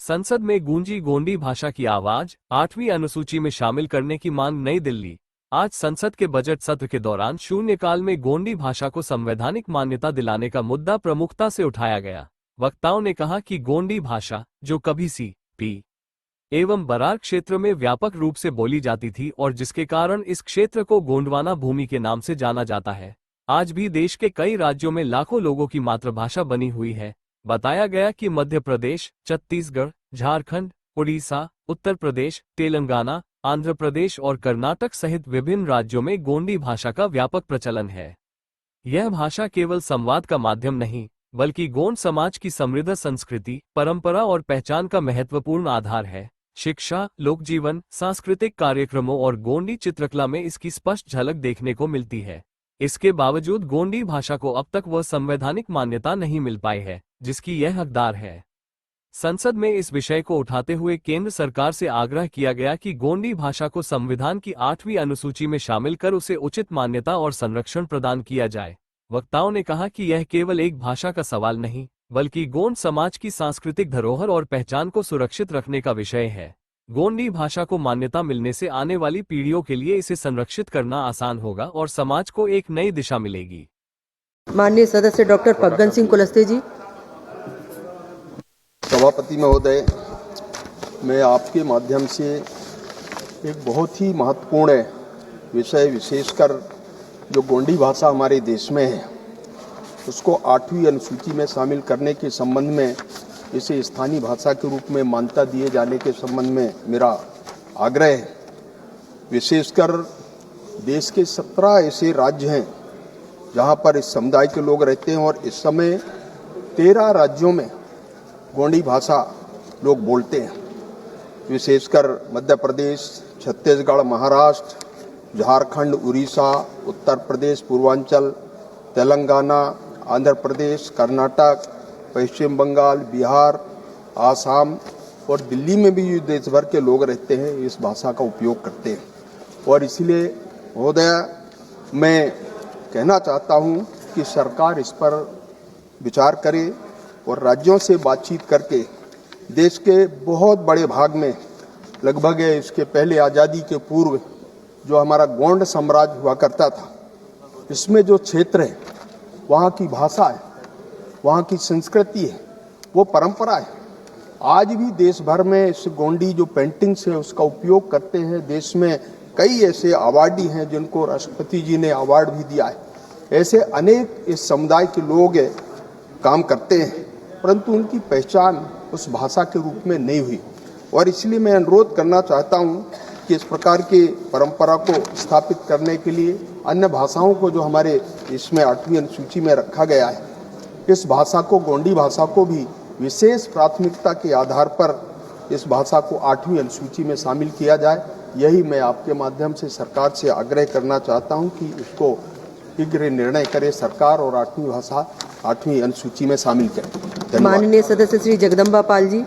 संसद में गूंजी गोंडी भाषा की आवाज, 8वीं अनुसूची में शामिल करने की मांग। नई दिल्ली। आज संसद के बजट सत्र के दौरान शून्यकाल में गोंडी भाषा को संवैधानिक मान्यता दिलाने का मुद्दा प्रमुखता से उठाया गया। वक्ताओं ने कहा कि गोंडी भाषा, जो कभी सी.पी. एवं बरार क्षेत्र में व्यापक रूप से बोली जाती थी और जिसके कारण इस क्षेत्र को गोंडवाना भूमि के नाम से जाना जाता है, आज भी देश के कई राज्यों में लाखों लोगों की मातृभाषा बनी हुई है। बताया गया कि मध्य प्रदेश, छत्तीसगढ़, झारखंड, उड़ीसा, उत्तर प्रदेश, तेलंगाना, आंध्र प्रदेश और कर्नाटक सहित विभिन्न राज्यों में गोंडी भाषा का व्यापक प्रचलन है। यह भाषा केवल संवाद का माध्यम नहीं, बल्कि गोंड समाज की समृद्ध संस्कृति, परंपरा और पहचान का महत्वपूर्ण आधार है। शिक्षा, लोकजीवन, सांस्कृतिक कार्यक्रमों और गोंडी चित्रकला में इसकी स्पष्ट झलक देखने को मिलती है। इसके बावजूद गोंडी भाषा को अब तक वह संवैधानिक मान्यता नहीं मिल पाई है, जिसकी यह हकदार है। संसद में इस विषय को उठाते हुए केंद्र सरकार से आग्रह किया गया कि गोंडी भाषा को संविधान की 8वीं अनुसूची में शामिल कर उसे उचित मान्यता और संरक्षण प्रदान किया जाए। वक्ताओं ने कहा कि यह केवल एक भाषा का सवाल नहीं, बल्कि गोंड समाज की सांस्कृतिक धरोहर और पहचान को सुरक्षित रखने का विषय है। गोंडी भाषा को मान्यता मिलने से आने वाली पीढ़ियों के लिए इसे संरक्षित करना आसान होगा और समाज को एक नई दिशा मिलेगी। माननीय सदस्य डॉक्टर फग्गन सिंह कुलस्ते जी। सभापति महोदय, मैं आपके माध्यम से एक बहुत ही महत्वपूर्ण विषय, विशेषकर जो गोंडी भाषा हमारे देश में है, उसको 8वीं अनुसूची में शामिल करने के संबंध में, इसे स्थानीय भाषा के रूप में मान्यता दिए जाने के संबंध में मेरा आग्रह है। विशेषकर देश के 17 ऐसे राज्य हैं जहां पर इस समुदाय के लोग रहते हैं और इस समय 13 राज्यों में गोंडी भाषा लोग बोलते हैं। विशेषकर मध्य प्रदेश, छत्तीसगढ़, महाराष्ट्र, झारखंड, उड़ीसा, उत्तर प्रदेश, पूर्वांचल, तेलंगाना, आंध्र प्रदेश, कर्नाटक, पश्चिम बंगाल, बिहार, आसाम और दिल्ली में भी देश भर के लोग रहते हैं, इस भाषा का उपयोग करते हैं। और इसलिए महोदय, मैं कहना चाहता हूं कि सरकार इस पर विचार करे और राज्यों से बातचीत करके देश के बहुत बड़े भाग में, लगभग इसके पहले आज़ादी के पूर्व जो हमारा गोंड साम्राज्य हुआ करता था, इसमें जो क्षेत्र है, वहाँ की भाषा है, वहाँ की संस्कृति है, वो परंपरा है। आज भी देश भर में इस गोंडी जो पेंटिंग्स है उसका उपयोग करते हैं। देश में कई ऐसे अवार्डी हैं जिनको राष्ट्रपति जी ने अवार्ड भी दिया है। ऐसे अनेक इस समुदाय के लोग काम करते हैं, परंतु उनकी पहचान उस भाषा के रूप में नहीं हुई। और इसलिए मैं अनुरोध करना चाहता हूं कि इस प्रकार की परंपरा को स्थापित करने के लिए अन्य भाषाओं को जो हमारे इसमें 8वीं अनुसूची में रखा गया है, इस भाषा को, गोंडी भाषा को भी विशेष प्राथमिकता के आधार पर इस भाषा को 8वीं अनुसूची में शामिल किया जाए। यही मैं आपके माध्यम से सरकार से आग्रह करना चाहता हूं कि इसको शीघ्र निर्णय करे सरकार और 8वीं भाषा 8वीं अनुसूची में शामिल करें। माननीय सदस्य श्री जगदम्बा पाल जी।